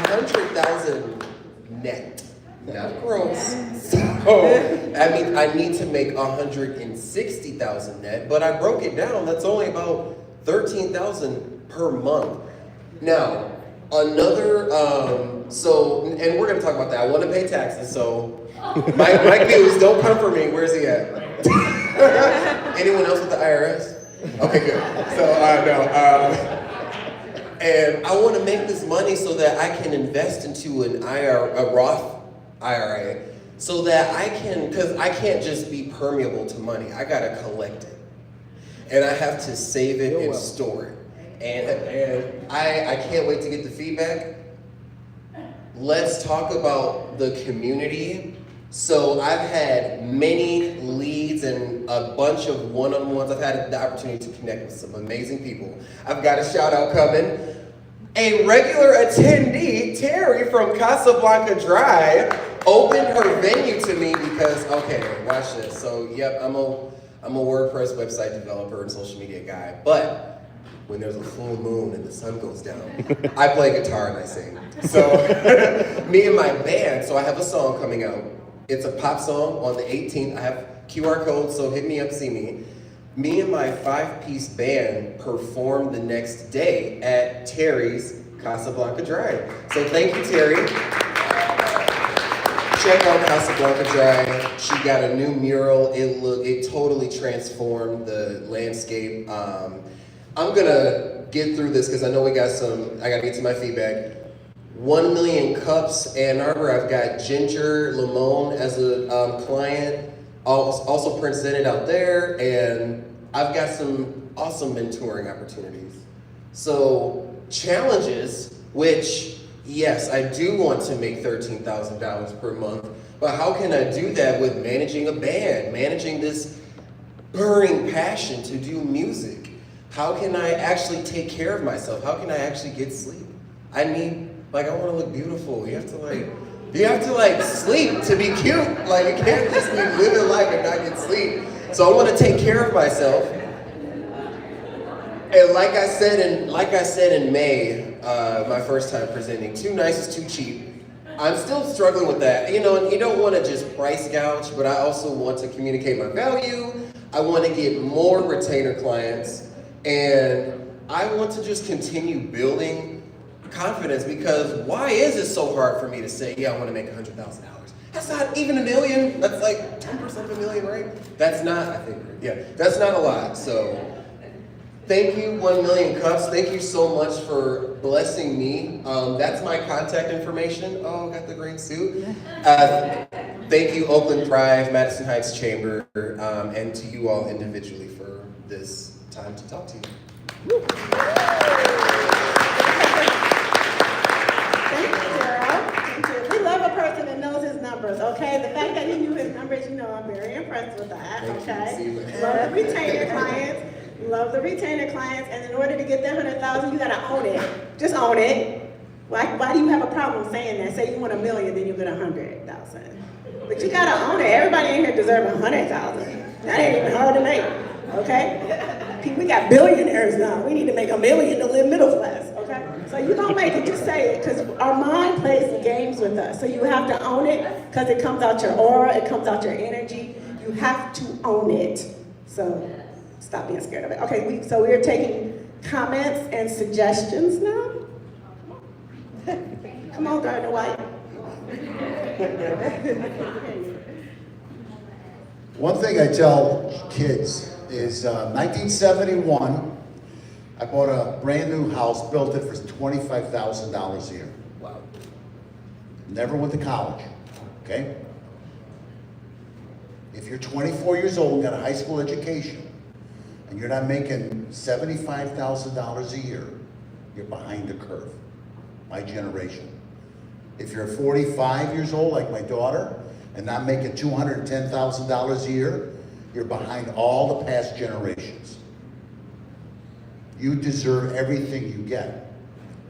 $100,000 net, not gross. So, I mean, I need to make $160,000 net, but I broke it down, that's only about $13,000 per month. Now, another, and we're gonna talk about that. I want to pay taxes, so Mike Hughes, don't come for me. Where's he at? Anyone else with the IRS? Okay, good. So, and I want to make this money so that I can invest into a Roth IRA, so that because I can't just be permeable to money. I gotta collect it, and I have to save it and store it. And I can't wait to get the feedback. Let's talk about the community. So I've had many leads leads and a bunch of one-on-ones. I've had the opportunity to connect with some amazing people. I've got a shout out coming. A regular attendee, Terry from Casablanca Drive, opened her venue to me because, okay, watch this. So, yep, I'm a WordPress website developer and social media guy, but when there's a full moon and the sun goes down, I play guitar and I sing. So, me and my band, so I have a song coming out. It's a pop song on the 18th. I have QR codes, so hit me up, see me. Me and my 5-piece band performed the next day at Terry's Casablanca Drive. So thank you, Terry. Check out Casablanca Drive. She got a new mural. It totally transformed the landscape. I'm gonna get through this because I know I gotta get to my feedback. 1 Million Cups, Ann Arbor. I've got Ginger Limon as a client, also presented out there, and I've got some awesome mentoring opportunities. So challenges, which yes, I do want to make $13,000 per month, but how can I do that with managing a band, managing this burning passion to do music? How can I actually take care of myself? How can I actually get sleep? I want to look beautiful. You have to sleep to be cute. Like, you can't just be living life and not get sleep. So I want to take care of myself. And like I said in May, my first time presenting, too nice is too cheap. I'm still struggling with that. You know, and you don't want to just price gouge, but I also want to communicate my value. I want to get more retainer clients, and I want to just continue building confidence, because why is it so hard for me to say, yeah, I want to make $100,000? That's not even $1 million. That's like 10% of $1 million, right? That's not a lot. So thank you, 1 Million Cups. Thank you so much for blessing me. That's my contact information. Oh, got the green suit. Thank you, Oakland Thrive, Madison Heights Chamber, and to you all individually for this time to talk to you.
Thank you, Darrell. Thank you. We love a person that knows his numbers, okay? The fact that he knew his numbers, I'm very impressed with that, okay? Love the retainer clients. Love the retainer clients, and in order to get that $100,000, you gotta own it. Just own it. Why do you have a problem saying that? Say you want $1 million, then you get $100,000. But you gotta own it. Everybody in here deserves $100,000. That ain't even hard to make, okay? We got billionaires now. We need to make $1 million to live middle class, okay? So you don't make it, just say it, because our mind plays the games with us. So you have to own it, because it comes out your aura, it comes out your energy. You have to own it. So stop being scared of it. Okay, so we're taking comments and suggestions now. Come on, Gardner White.
One thing I tell kids is 1971, I bought a brand new house, built it for $25,000 a year. Wow. Never went to college, okay? If you're 24 years old and got a high school education, and you're not making $75,000 a year, you're behind the curve, my generation. If you're 45 years old, like my daughter, and not making $210,000 a year, you're behind all the past generations. You deserve everything you get.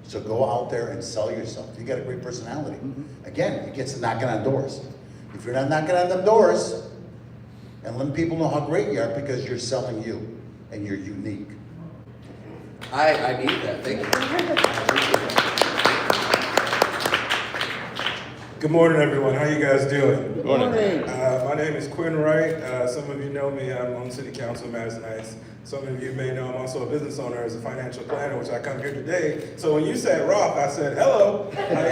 So go out there and sell yourself. You got a great personality. Again, it gets to knocking on doors. If you're not knocking on them doors, and letting people know how great you are, because you're selling you, and you're unique.
I need that, thank you.
Good morning, everyone. How you guys doing?
Good morning.
My name is Quinn Wright. Some of you know me. I'm on City Council in Madison Heights. Some of you may know I'm also a business owner as a financial planner, which I come here today. So when you said Roth, I said, hello. How you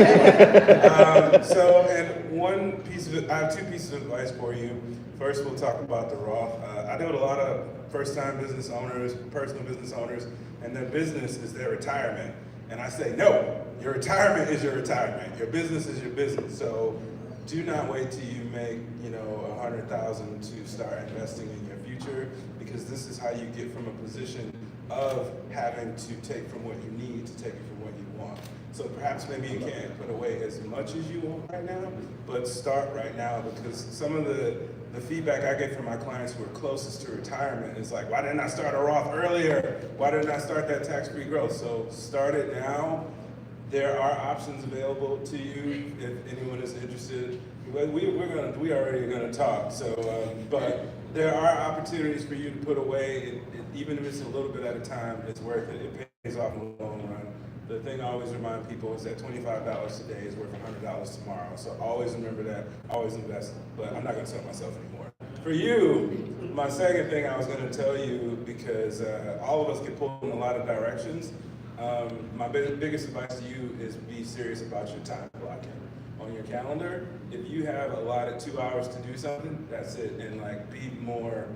doing? I have two pieces of advice for you. First, we'll talk about the Roth. I deal with a lot of first-time business owners, personal business owners, and their business is their retirement. And I say, no, your retirement is your retirement. Your business is your business. So do not wait till you make, $100,000 to start investing in your future, because this is how you get from a position of having to take from what you need to take it from what you want. So perhaps maybe you can't put away as much as you want right now, but start right now, because some of the the feedback I get from my clients who are closest to retirement is like, why didn't I start a Roth earlier? Why didn't I start that tax-free growth? So start it now. There are options available to you if anyone is interested. We already gonna talk. So, but there are opportunities for you to put away, even if it's a little bit at a time. It's worth it. It pays off in the long run. The thing I always remind people is that $25 today is worth $100 tomorrow. So always remember that. Always invest. But I'm not gonna tell myself anymore. For you, my second thing I was gonna tell you, because all of us get pulled in a lot of directions. My biggest advice to you is be serious about your time blocking on your calendar. If you have allotted 2 hours to do something, that's it. And like be more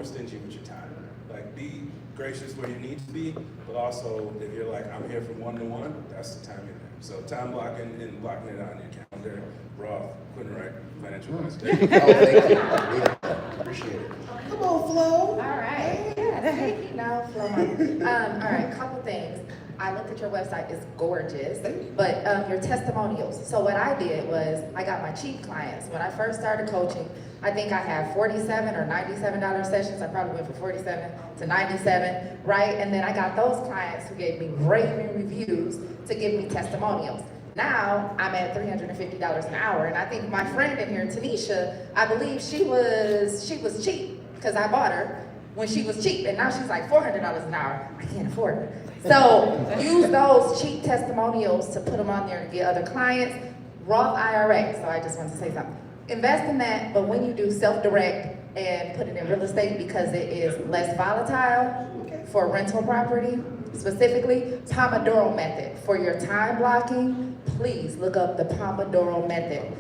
stingy with your time. Like be gracious where you need to be, but also if you're like, I'm here from 1 to 1, that's the time you're there. So time blocking and blocking it on your calendar. Roth, Quentin Wright, financial advisor.
Oh, thank you. Appreciate it.
Come on, Flo.
All right, yes, you know, Flo. All right, couple things. I looked at your website, it's gorgeous, but your testimonials. So what I did was, I got my cheap clients. When I first started coaching, I think I had $47 or $97 sessions. I probably went from 47 to 97, right? And then I got those clients who gave me raving reviews to give me testimonials. Now I'm at $350 an hour, and I think my friend in here, Tanisha, I believe she was cheap because I bought her when she was cheap, and now she's like $400 an hour. I can't afford it. So use those cheap testimonials to put them on there to get other clients. Roth IRA, so I just want to say something. Invest in that, but when you do self-direct and put it in real estate because it is less volatile for rental property, specifically, Pomodoro method. For your time blocking, please look up the Pomodoro method.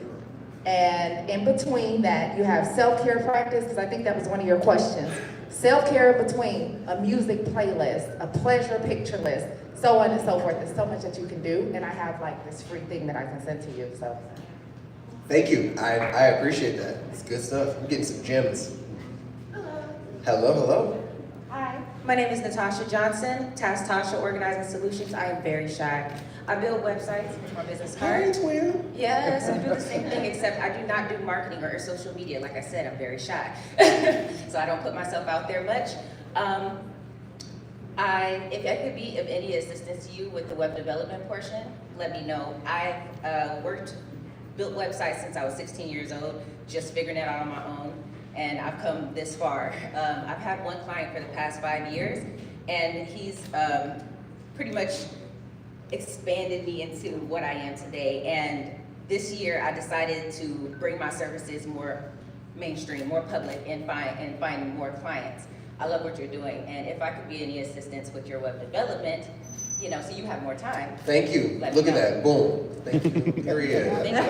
And in between that, you have self-care practice, because I think that was one of your questions. Self-care between a music playlist, a pleasure picture list, so on and so forth. There's so much that you can do, and I have like this free thing that I can send to you, so.
Thank you. I appreciate that. It's good stuff. I'm getting some gems. Hello.
Hi, my name is Natasha Johnson, Tastasha Organizing Solutions. I am very shy. I build websites with my business card. Yes, I do the same thing, except I do not do marketing or social media. Like I said, I'm very shy. So I don't put myself out there much. If I could be of any assistance to you with the web development portion, let me know. I've built websites since I was 16 years old, just figuring it out on my own, and I've come this far. I've had one client for the past 5 years, and he's pretty much expanded me into what I am today. And this year, I decided to bring my services more mainstream, more public, and find more clients. I love what you're doing, and if I could be any assistance with your web development, you know, so you have more time.
Thank you. Look at that. Boom. Thank you. Period.
Thank you.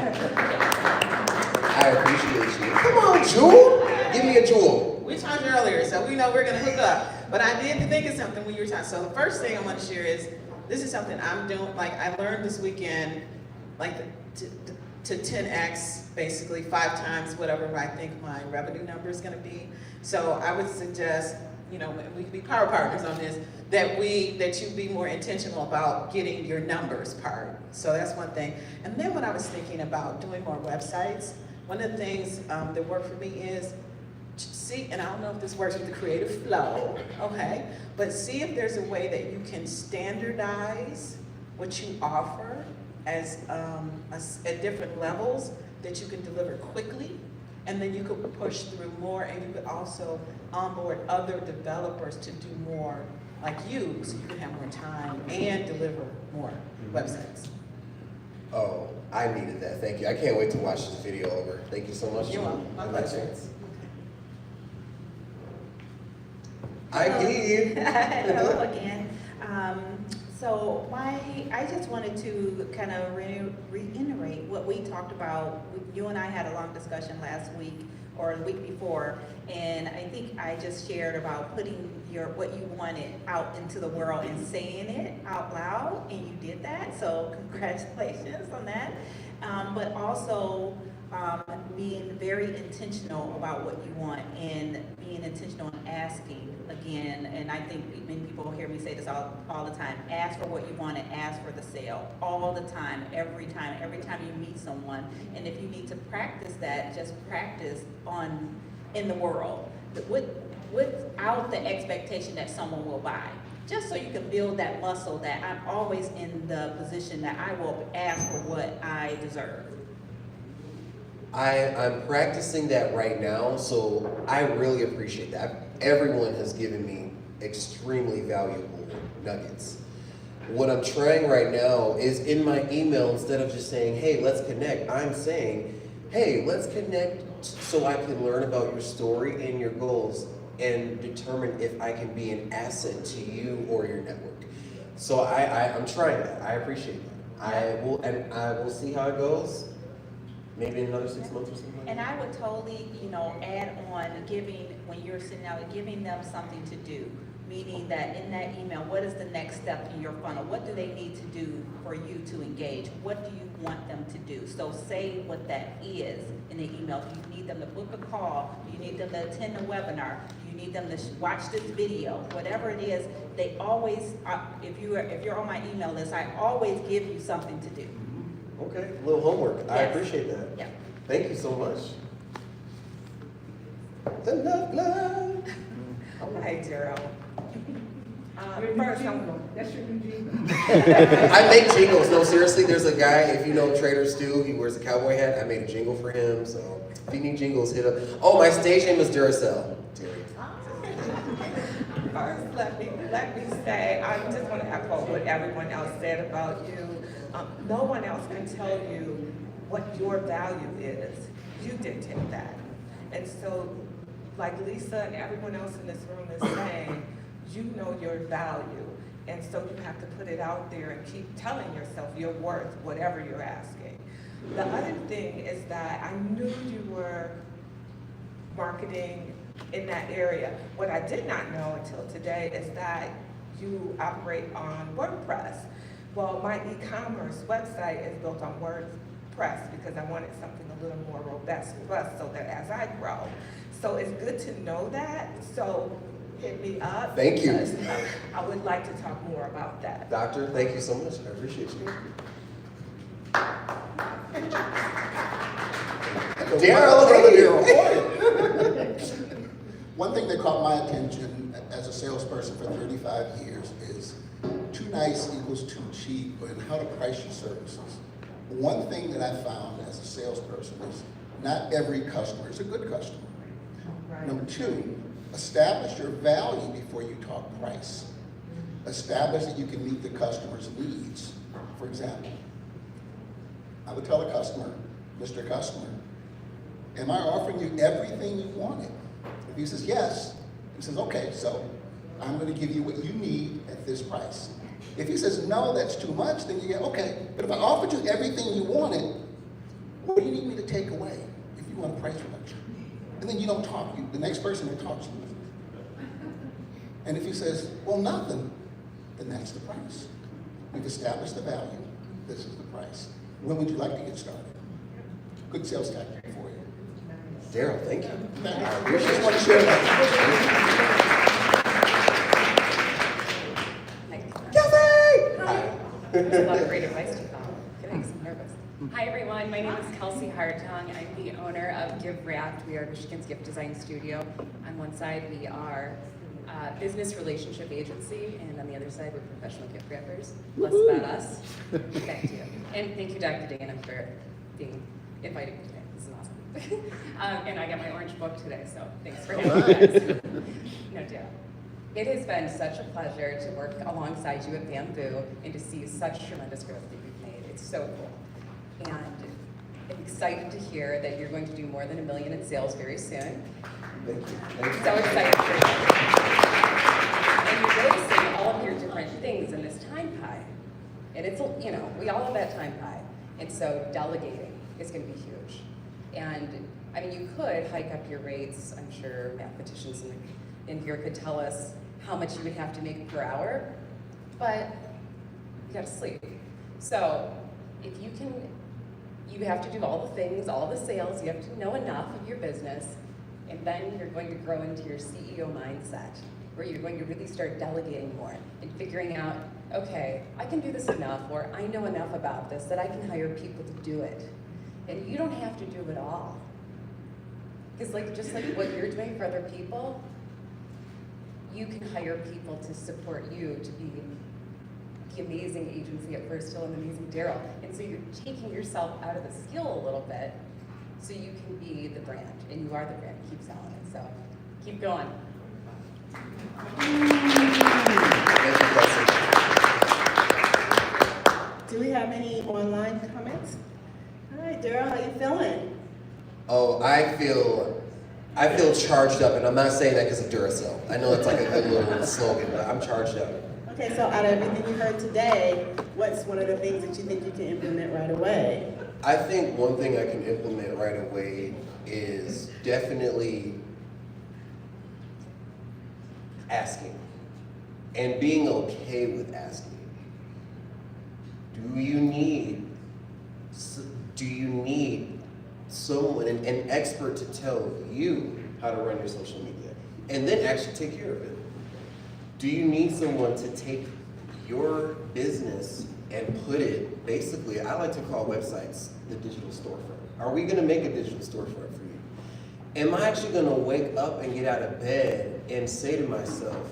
I appreciate you. Come on, Jewel. Give me a jewel.
We talked earlier, so we know we're gonna hook up. But I did think of something when you were talking. So the first thing I want to share is, this is something I'm doing, like I learned this weekend, like to 10x, basically 5 times whatever I think my revenue number is gonna be. So I would suggest, you know, we can be power partners on this, that you be more intentional about getting your numbers part. So that's one thing. And then when I was thinking about doing more websites, one of the things that worked for me is, see, and I don't know if this works with the creative flow, okay, but see if there's a way that you can standardize what you offer as at different levels that you can deliver quickly, and then you could push through more, and you could also onboard other developers to do more like you, so you can have more time and deliver more websites.
Oh, I needed that. Thank you. I can't wait to watch this video over. Thank you so much.
You're welcome. My pleasure.
Hello again. So I just wanted to kind of reiterate what we talked about. You and I had a long discussion last week or the week before, and I think I just shared about putting what you wanted out into the world and saying it out loud, and you did that. So congratulations on that. But also being very intentional about what you want and being intentional in asking again. And I think many people hear me say this all the time. Ask for what you want and ask for the sale all the time, every time you meet someone. And if you need to practice that, just practice in the world without the expectation that someone will buy. Just so you can build that muscle that I'm always in the position that I will ask for what I deserve.
I'm practicing that right now, so I really appreciate that. Everyone has given me extremely valuable nuggets. What I'm trying right now is in my email, instead of just saying, hey, let's connect, I'm saying, hey, let's connect so I can learn about your story and your goals and determine if I can be an asset to you or your network. So I'm trying that. I appreciate that. I will see how it goes. Maybe in another 6 months or something like that.
And I would totally, add on when you're sitting out, giving them something to do. Meaning that in that email, what is the next step in your funnel? What do they need to do for you to engage? What do you want them to do? So say what that is in the email. Do you need them to book a call? Do you need them to attend a webinar? Do you need them to watch this video? Whatever it is, they always, if you're on my email list, I always give you something to do.
Okay, a little homework.
Yes.
I appreciate that.
Yeah.
Thank you so much. The love.
All right, Darrell.
That's your new jingle.
I make jingles. No, seriously, there's a guy, if you know Trader Stu, he wears a cowboy hat. I made a jingle for him, so if you need jingles, hit up. Oh, my stage name is Darrell.
First, let me say, I just want to echo what everyone else said about you. No one else can tell you what your value is. You dictate that. And so, like Lisa and everyone else in this room is saying, you know your value. And so you have to put it out there and keep telling yourself you're worth whatever you're asking. The other thing is that I knew you were marketing in that area. What I did not know until today is that you operate on WordPress. Well, my e-commerce website is built on WordPress because I wanted something a little more robust so that as I grow. So it's good to know that. So hit me up.
Thank you.
Because I would like to talk more about that.
Doctor, thank you so much. I appreciate you.
Darrell, one thing that caught my attention as a salesperson for 35 years is too nice equals too cheap and how to price your services. One thing that I found as a salesperson is not every customer is a good customer. Right. Number two, establish your value before you talk price. Establish that you can meet the customer's needs. For example, I would tell a customer, Mr. Customer, am I offering you everything you wanted? If he says yes, he says, okay, so I'm going to give you what you need at this price. If he says, no, that's too much, then you get, okay, but if I offered you everything you wanted, what do you need me to take away if you want a price reduction? And then you don't talk, the next person that talks to you. And if he says, well, nothing, then that's the price. We've established the value, this is the price. When would you like to get started? Good sales tactic for you.
Darrell, thank you.
I just want to share that.
There's a lot of great advice to follow. Getting so nervous. Hi everyone, my name is Kelsey Hartong. I'm the owner of Give Wrapped. We are Michigan's gift design studio. On one side, we are a business relationship agency, and on the other side, we're professional gift wrappers. Less about us. Back to you. And thank you, Dr. Dana, for being invited today. This is awesome. And I got my orange book today, so thanks for having me. No doubt. It has been such a pleasure to work alongside you at Bamboo and to see such tremendous growth that you've made. It's so cool. And I'm excited to hear that you're going to do more than $1 million in sales very soon.
Thank you.
So excited for you. And you're noticing all of your different things in this time pie. And it's, we all have that time pie. And so delegating is going to be huge. And I mean, you could hike up your rates. I'm sure mathematicians in here could tell us how much you would have to make per hour, but you gotta sleep. So if you can You have to do all the things, all the sales, you have to know enough of your business, and then you're going to grow into your CEO mindset, where you're going to really start delegating more and figuring out, okay, I can do this enough, or I know enough about this that I can hire people to do it. And you don't have to do it all. Because just like what you're doing for other people, you can hire people to support you to be the amazing agency at First Hill and the amazing Darrell. And so you're taking yourself out of the skill a little bit so you can be the brand, and you are the brand. Keep selling it. So keep going.
Do we have any online comments? All right, Darrell, how you feeling?
Oh, I feel charged up, and I'm not saying that because of Duracell. I know it's like a good little slogan, but I'm charged up.
Okay, so out of everything you heard today, what's one of the things that you think you can implement right away?
I think one thing I can implement right away is definitely asking and being okay with asking. Do you need someone, an expert to tell you how to run your social media and then actually take care of it? Do you need someone to take your business and put it, basically, I like to call websites the digital storefront. Are we gonna make a digital storefront for you? Am I actually gonna wake up and get out of bed and say to myself,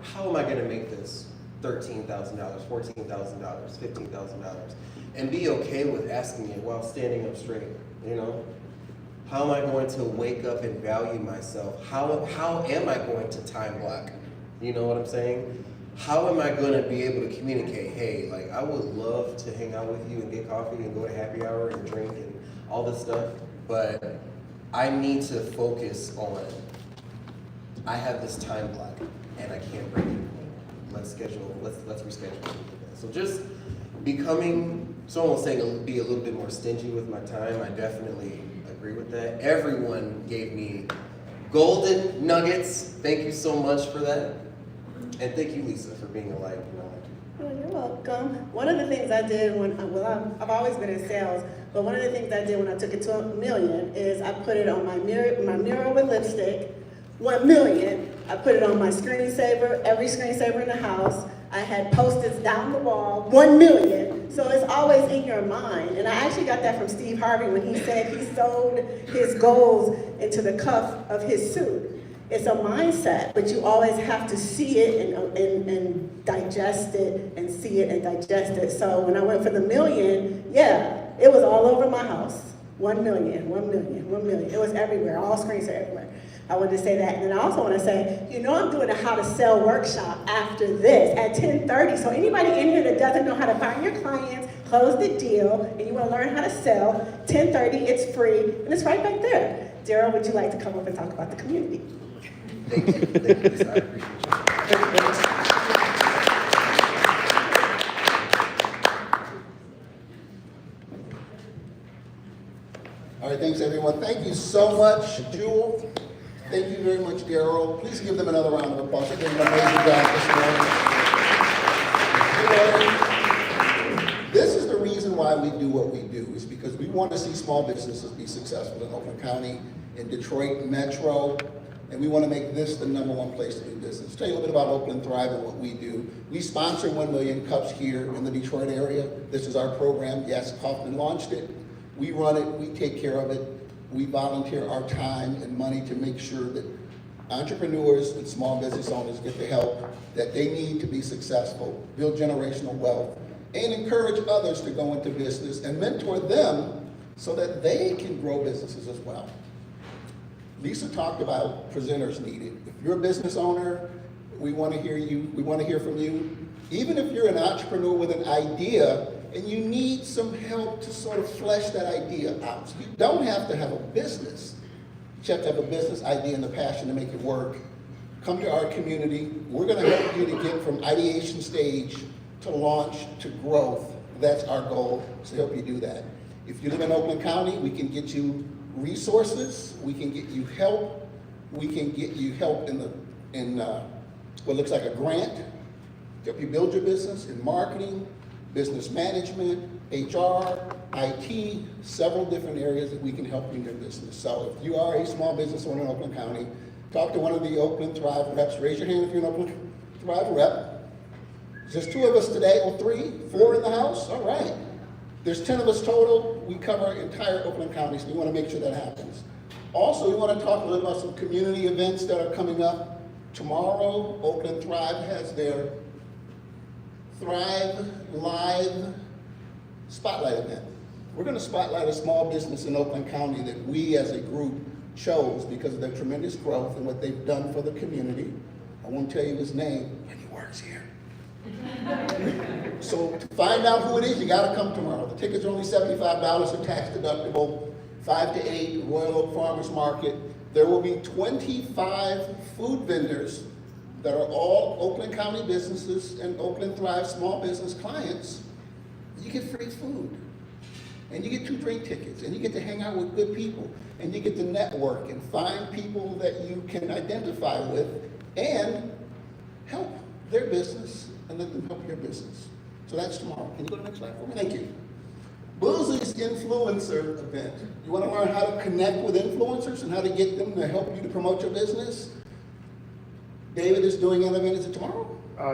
how am I gonna make this $13,000, $14,000, $15,000? And be okay with asking it while standing up straight, you know? How am I going to wake up and value myself? How am I going to time block? You know what I'm saying? How am I going to be able to communicate, hey, like I would love to hang out with you and get coffee and go to happy hour and drink and all this stuff, but I need to focus on, I have this time block and I can't break it. Let's reschedule. So just becoming, someone was saying be a little bit more stingy with my time. I definitely agree with that. Everyone gave me golden nuggets. Thank you so much for that. And thank you, Lisa, for being a light.
Oh, you're welcome. One of the things I did I've always been in sales, but one of the things I did when I took it to $1 million is I put it on my mirror with lipstick, 1 million. I put it on my screensaver, every screensaver in the house. I had post-its down the wall, 1 million. So it's always in your mind. And I actually got that from Steve Harvey when he said he sold his goals into the cuff of his suit. It's a mindset, but you always have to see it and digest it and see it and digest it. So when I went for the $1 million, yeah, it was all over my house. 1 million, 1 million, 1 million. It was everywhere, all screens are everywhere. I wanted to say that. And then I also want to say, I'm doing a how to sell workshop after this at 10:30. So anybody in here that doesn't know how to find your clients, close the deal, and you want to learn how to sell, 10:30, it's free, and it's right back there. Darrell, would you like to come up and talk about the community?
Thank you, Lisa. I appreciate you.
All right, thanks everyone. Thank you so much, Jewel. Thank you very much, Darrell. Please give them another round of applause. They did an amazing job this morning. This is the reason why we do what we do, is because we want to see small businesses be successful in Oakland County, in Detroit Metro, and we want to make this the #1 place to do business. Tell you a little bit about Oakland Thrive and what we do. We sponsor 1 million cups here in the Detroit area. This is our program. Yes, Kaufman launched it. We run it, we take care of it. We volunteer our time and money to make sure that entrepreneurs and small business owners get the help that they need to be successful, build generational wealth, and encourage others to go into business and mentor them so that they can grow businesses as well. Lisa talked about presenters needed. If you're a business owner, we want to hear you, we want to hear from you. Even if you're an entrepreneur with an idea and you need some help to sort of flesh that idea out. So you don't have to have a business. You have to have a business idea and the passion to make it work. Come to our community. We're going to help you to get from ideation stage to launch to growth. That's our goal, to help you do that. If you live in Oakland County, we can get you resources. We can get you help. We can get you help in what looks like a grant to help you build your business, in marketing, business management, HR, IT, several different areas that we can help you in your business. So if you are a small business owner in Oakland County, talk to one of the Oakland Thrive reps. Raise your hand if you're an Oakland Thrive rep. Just 2 of us today, or 3, 4 in the house? All right. There's 10 of us total. We cover entire Oakland County, so we want to make sure that happens. Also, we want to talk a little about some community events that are coming up. Tomorrow, Oakland Thrive has their Thrive Live Spotlight event. We're going to spotlight a small business in Oakland County that we as a group chose because of their tremendous growth and what they've done for the community. I won't tell you his name, but he works here. So to find out who it is, you gotta come tomorrow. The tickets are only $75, they're tax deductible, 5 to 8, Royal Oak Farmers Market. There will be 25 food vendors that are all Oakland County businesses and Oakland Thrive small business clients. You get free food, and you get 2 drink tickets, and you get to hang out with good people, and you get to network and find people that you can identify with and help their business and let them help your business. So that's tomorrow. Can you go to the next slide for me? Thank you. Boozy's Influencer event. You want to learn how to connect with influencers and how to get them to help you to promote your business? David is doing an event. Is it tomorrow?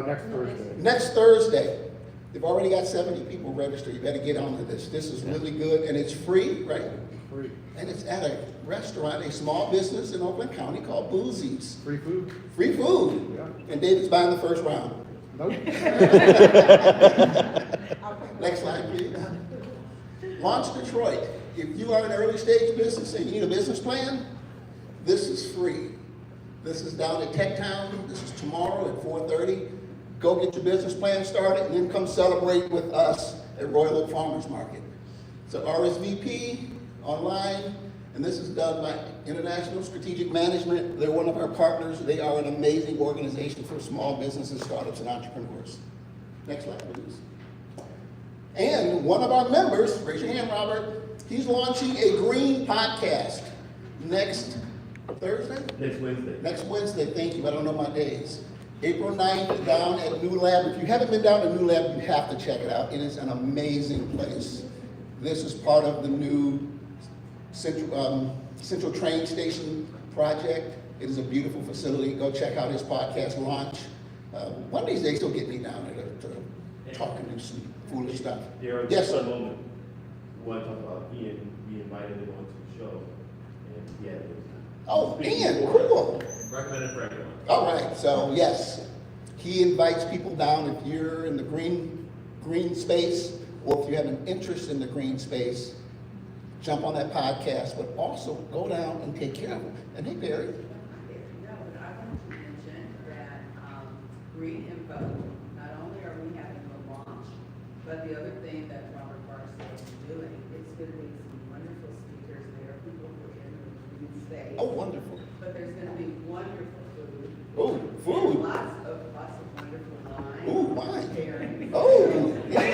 Next Thursday.
Next Thursday. They've already got 70 people registered. You better get on to this. This is really good, and it's free, right?
Free.
And it's at a restaurant, a small business in Oakland County called Boozy's.
Free food.
Free food.
Yeah.
And David's buying the first round.
Nope.
Next slide, please. Launch Detroit. If you are an early stage business and you need a business plan, this is free. This is down at Tech Town. This is tomorrow at 4:30. Go get your business plan started and then come celebrate with us at Royal Oak Farmers Market. So RSVP online, and this is done by International Strategic Management. They're one of our partners. They are an amazing organization for small businesses, startups, and entrepreneurs. Next slide, please. And one of our members, raise your hand, Robert, he's launching a green podcast next Thursday?
Next Wednesday.
Next Wednesday, thank you, I don't know my days. April 9th, down at New Lab. If you haven't been down to New Lab, you have to check it out. It is an amazing place. This is part of the new Central Train Station project. It is a beautiful facility. Go check out his podcast launch. One of these days he'll get me down there to talk and do some foolish stuff.
Darrell,
Yes,
just for a
sir.
moment. One talk about Ian, we invited him onto the show, and he had it.
Oh, Ian, cool.
Recommended for everyone.
All right, so yes, he invites people down if you're in the green space, or if you have an interest in the green space, jump on that podcast, but also go down and take care of them. And hey, Barry.
No, but I wanted to mention that Green Info, not only are we having a launch, but the other thing that Robert Barstow is doing, it's going to be some wonderful speakers there, people who are in the green space.
Oh, wonderful.
But there's going to be wonderful food.
Oh, food.
And lots of wonderful wine.
Ooh, wine.
Sharing.
Oh, yeah.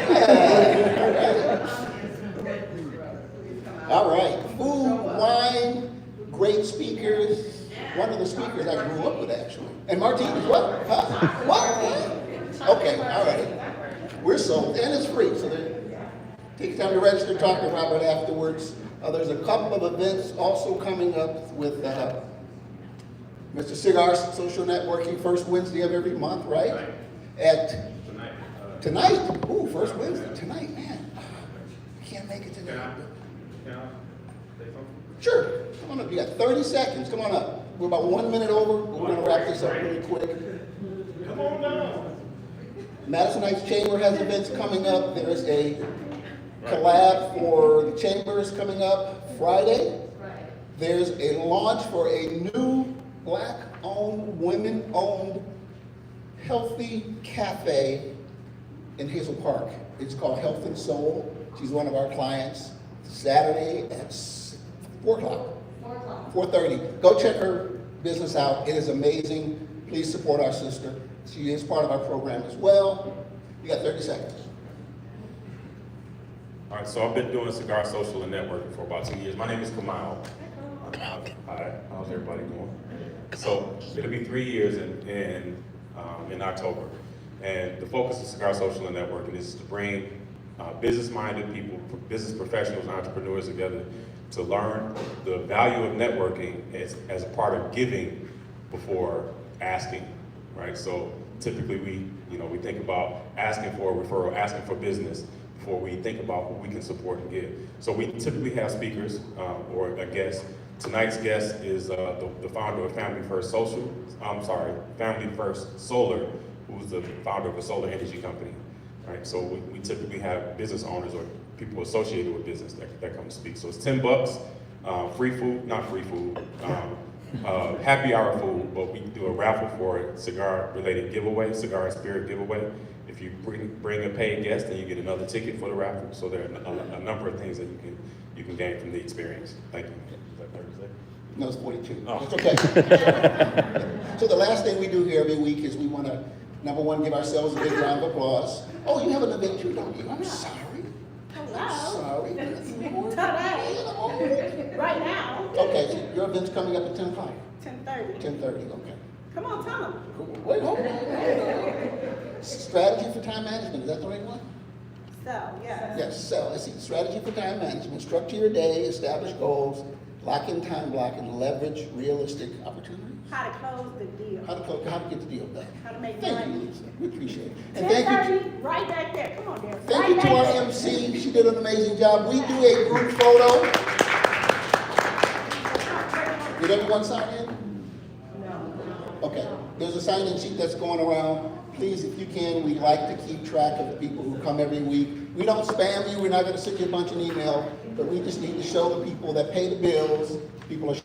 All right, food, wine, great speakers. One of the speakers I grew up with, actually. And Martinez, what? Huh? What? Okay, all right. We're sold, and it's free, so take time to register, talk to Robert afterwards. There's a couple of events also coming up with Mr. Cigar's social networking, first Wednesday of every month, right? Tonight? Ooh, first Wednesday, tonight, man. I can't make it tonight.
Can I say something?
Sure, come on up, you got 30 seconds, come on up. We're about 1 minute over, we're gonna wrap this up really quick.
Come on down.
Madison Heights Chamber has events coming up. There's a collab for the Chambers coming up Friday. There's a launch for a new Black-owned, women-owned, healthy cafe in Hazel Park. It's called Health and Soul. She's one of our clients. Saturday at 4 o'clock. 4:30. Go check her business out. It is amazing. Please support our sister. She is part of our program as well. You got 30 seconds.
All right, so I've been doing cigar social and networking for about 2 years. My name is Kamal. Hi, how's everybody doing? So it'll be 3 years in October. And the focus of Cigar Social and Networking is to bring business-minded people, business professionals, entrepreneurs together to learn the value of networking as a part of giving before asking, right? So typically we think about asking for a referral, asking for business before we think about what we can support and give. So we typically have speakers or a guest. Tonight's guest is the founder of Family First Solar, who's the founder of a solar energy company, right? So we typically have business owners or people associated with business that come to speak. So it's $10, free food, not free food, happy hour food, but we do a raffle for a cigar-related giveaway, cigar and spirit giveaway. If you bring a paid guest, then you get another ticket for the raffle. So there are a number of things that you can gain from the experience. Thank you. Is that 30 seconds?
No, it's 42.
Oh.
It's okay. So the last thing we do here every week is we want to, number one, give ourselves a big round of applause. Oh, you have an event too, don't you? I'm sorry. I'm sorry.
Right now.
Okay, so your event's coming up at 10 o'clock?
10:30.
10:30, okay.
Come on, tell them.
Wait, hold on. Strategy for time management, is that the right one?
So, yes.
Yes, so let's see, strategy for time management, structure your day, establish goals, lock in time block, and leverage realistic opportunities.
How to close the deal.
How to get the deal done.
How to make
Thank
money.
you, Lisa. We appreciate it. And thank you.
10:30, right back there. Come on, Darrell.
Thank you to our MC. She did an amazing job. We do a group photo. Did everyone sign in? No. Okay. There's a sign-in sheet that's going around. Please, if you can, we like to keep track of the people who come every week. We don't spam you. We're not going to send you a bunch of email, but we just need to show the people that pay the bills. People are